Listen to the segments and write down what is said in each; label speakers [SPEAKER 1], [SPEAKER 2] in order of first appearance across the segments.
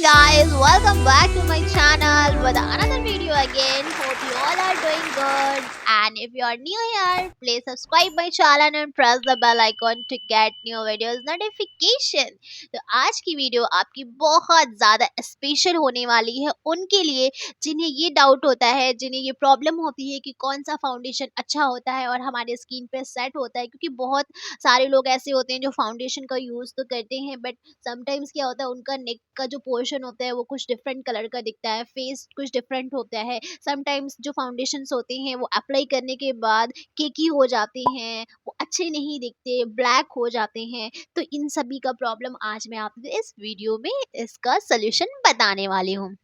[SPEAKER 1] guys, welcome back to my channel with another video again. Hope you all are doing good. And if you are new here, please subscribe my channel and press the bell icon to get new videos notification. तो आज की video आपकी बहुत ज़्यादा special होने वाली है उनके लिए जिन्हें ये डाउट होता है, जिन्हें ये प्रॉब्लम होती है कि कौन सा फाउंडेशन अच्छा होता है और हमारे स्किन पे सेट होता है, क्योंकि बहुत सारे लोग ऐसे होते हैं जो फाउंडेशन का यूज़ तो करते हैं बट समटाइम्स क्या होता है, उनका नेक का जो पोर्शन होता है वो कुछ डिफरेंट कलर का दिखता है, फेस कुछ डिफरेंट होता है। समटाइम्स जो फाउंडेशंस होते हैं वो अप्लाई करने के बाद केकी हो जाते हैं, वो अच्छे नहीं दिखते, ब्लैक हो जाते हैं। तो इन सभी का प्रॉब्लम आज मैं आपको इस वीडियो में इसका सोल्यूशन बताने वाली हूँ।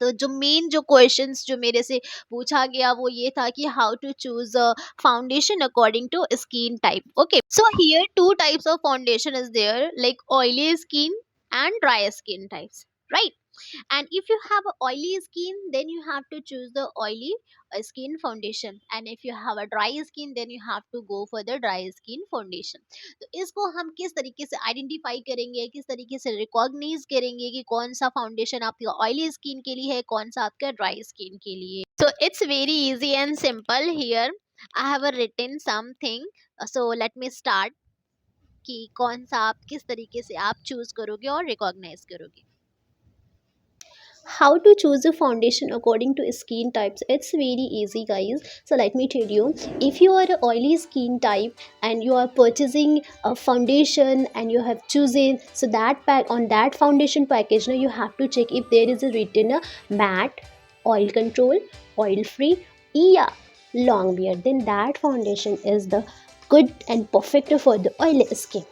[SPEAKER 1] तो जो मेन जो क्वेश्चंस जो मेरे से पूछा गया वो ये था कि how to choose a foundation according to skin type. Okay, so here two types of foundation is there, like oily skin and dry skin types, right? And if you have a oily skin, then you have to choose the oily skin foundation, and if you have a dry skin, then you have to go for the dry skin foundation. तो इसको हम किस तरीके से identify करेंगे, किस तरीके से रिकॉग्नाइज करेंगे कि कौन सा फाउंडेशन आपका ऑयली स्किन के लिए है, कौन सा आपका ड्राई स्किन के लिए? So it's very easy and simple. Here I have written something, so let me start कि कौन सा आप किस तरीके से आप चूज करोगे और रिकॉग्नाइज करोगे। How to choose a foundation according to skin types? It's very easy, guys. So let me tell you, if you are an oily skin type and you are purchasing a foundation and you have chosen, so that pack on that foundation package, now you have to check if there is a written matte, oil control, oil free, yeah, long beard, then that foundation is the good and perfect for the oily skin,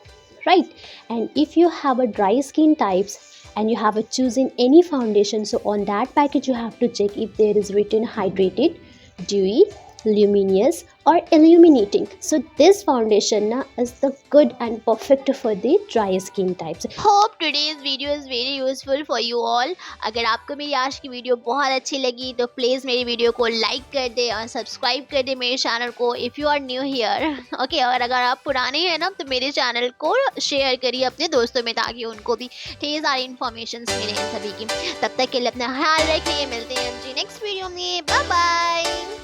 [SPEAKER 1] right? And if you have a dry skin types and you have a choosing any foundation, so on that package you have to check if there is written hydrated, dewy, luminous or illuminating. So this foundation na is the good and perfect for the dry skin types. Hope today's video is very useful for you all. अगर आपको मेरी आज की video बहुत अच्छी लगी तो please मेरी वीडियो को लाइक कर दे और सब्सक्राइब कर दे मेरे चैनल को, if you are new here. Okay, और अगर आप पुराने हैं ना तो मेरे चैनल को शेयर करिए अपने दोस्तों में ताकि उनको भी ढेर सारी इन्फॉर्मेशन मिले इन सभी की। तब तक के लिए अपना ख्याल रखिए, मिलते हैं हम जी नेक्स्ट वीडियो में। Bye bye.